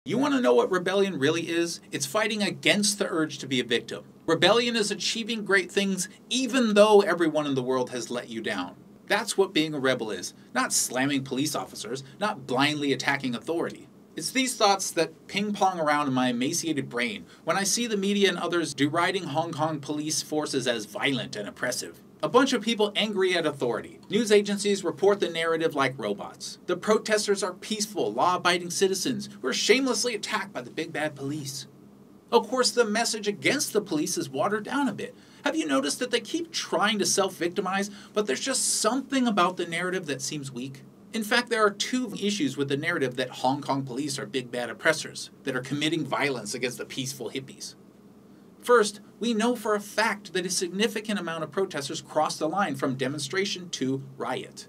You want to know what rebellion really is? It's fighting against the urge to be a victim. Rebellion is achieving great things even though everyone in the world has let you down. That's what being a rebel is. Not slamming police officers, not blindly attacking authority. It's these thoughts that ping-pong around in my emaciated brain when I see the media and others deriding Hong Kong police forces as violent and oppressive. A bunch of people angry at authority. News agencies report the narrative like robots. The protesters are peaceful, law-abiding citizens who are shamelessly attacked by the big bad police. Of course, the message against the police is watered down a bit. Have you noticed that they keep trying to self-victimize, but there's just something about the narrative that seems weak? In fact, there are two issues with the narrative that Hong Kong police are big bad oppressors that are committing violence against the peaceful hippies. First, we know for a fact that a significant amount of protesters crossed the line from demonstration to riot.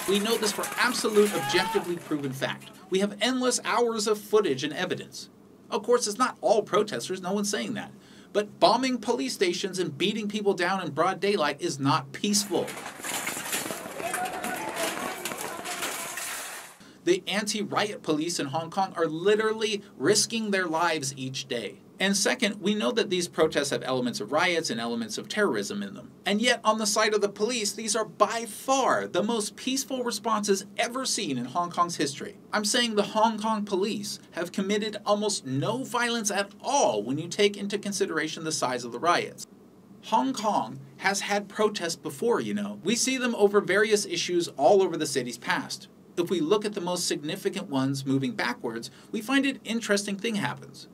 We know this for absolute, objectively proven fact. We have endless hours of footage and evidence. Of course, it's not all protesters, no one's saying that. But bombing police stations and beating people down in broad daylight is not peaceful. The anti-riot police in Hong Kong are literally risking their lives each day. And second, we know that these protests have elements of riots and elements of terrorism in them. And yet, on the side of the police, these are by far the most peaceful responses ever seen in Hong Kong's history. I'm saying the Hong Kong police have committed almost no violence at all when you take into consideration the size of the riots. Hong Kong has had protests before, you know. We see them over various issues all over the city's past. If we look at the most significant ones moving backwards, we find an interesting thing happens.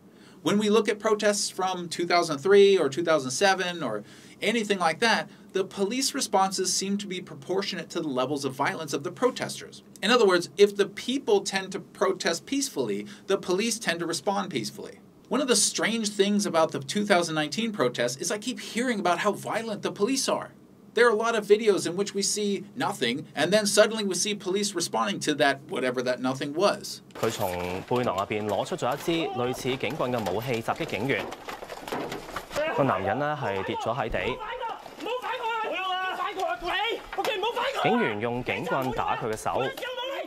When we look at protests from 2003 or 2007 or anything like that, the police responses seem to be proportionate to the levels of violence of the protesters. In other words, if the people tend to protest peacefully, the police tend to respond peacefully. One of the strange things about the 2019 protests is I keep hearing about how violent the police are. There are a lot of videos in which we see nothing, and then suddenly we see police responding to that, whatever that nothing was. 佢從背囊入邊攞出咗一支類似警棍嘅武器襲擊警員，個男人呢係跌咗喺地。警員用警棍打佢嘅手，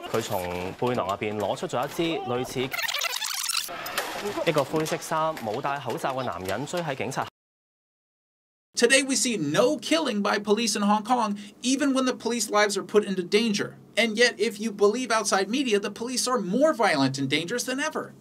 佢從背囊入邊攞出咗一支類似一個灰色衫、冇戴口罩嘅男人追喺警察。 Today we see no killing by police in Hong Kong, even when the police lives are put into danger. And yet, if you believe outside media, the police are more violent and dangerous than ever.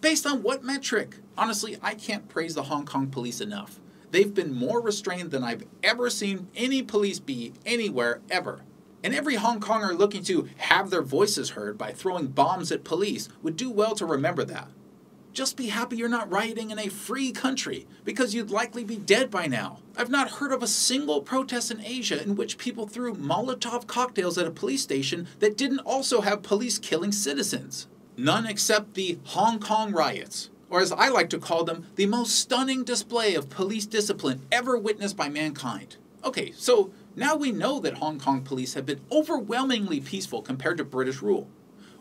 Based on what metric? Honestly, I can't praise the Hong Kong police enough. They've been more restrained than I've ever seen any police be anywhere, ever. And every Hong Konger looking to have their voices heard by throwing bombs at police would do well to remember that. Just be happy you're not rioting in a free country, because you'd likely be dead by now. I've not heard of a single protest in Asia in which people threw Molotov cocktails at a police station that didn't also have police killing citizens. None except the Hong Kong riots, or as I like to call them, the most stunning display of police discipline ever witnessed by mankind. Okay, so now we know that Hong Kong police have been overwhelmingly peaceful compared to British rule.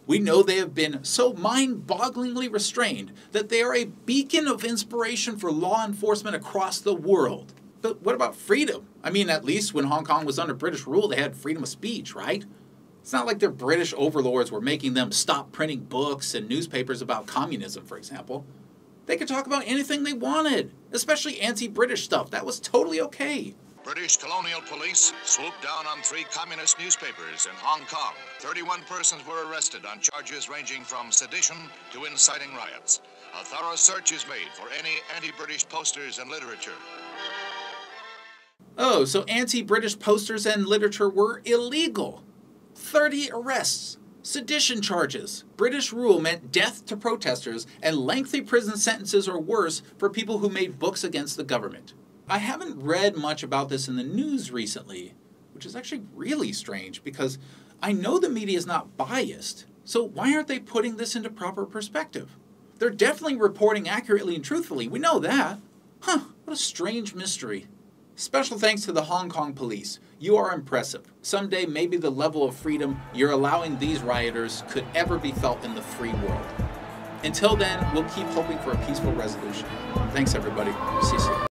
We know they have been so mind-bogglingly restrained that they are a beacon of inspiration for law enforcement across the world. But what about freedom? I mean, at least when Hong Kong was under British rule, they had freedom of speech, right? It's not like their British overlords were making them stop printing books and newspapers about communism, for example. They could talk about anything they wanted, especially anti-British stuff. That was totally okay. British colonial police swooped down on 3 communist newspapers in Hong Kong. 31 persons were arrested on charges ranging from sedition to inciting riots. A thorough search is made for any anti-British posters and literature. Oh, so anti-British posters and literature were illegal. 30 arrests, sedition charges. British rule meant death to protesters and lengthy prison sentences or worse for people who made books against the government. I haven't read much about this in the news recently, which is actually really strange because I know the media is not biased, so why aren't they putting this into proper perspective? They're definitely reporting accurately and truthfully, we know that. Huh, what a strange mystery. Special thanks to the Hong Kong police. You are impressive. Someday maybe the level of freedom you're allowing these rioters could ever be felt in the free world. Until then, we'll keep hoping for a peaceful resolution. Thanks everybody. See you soon.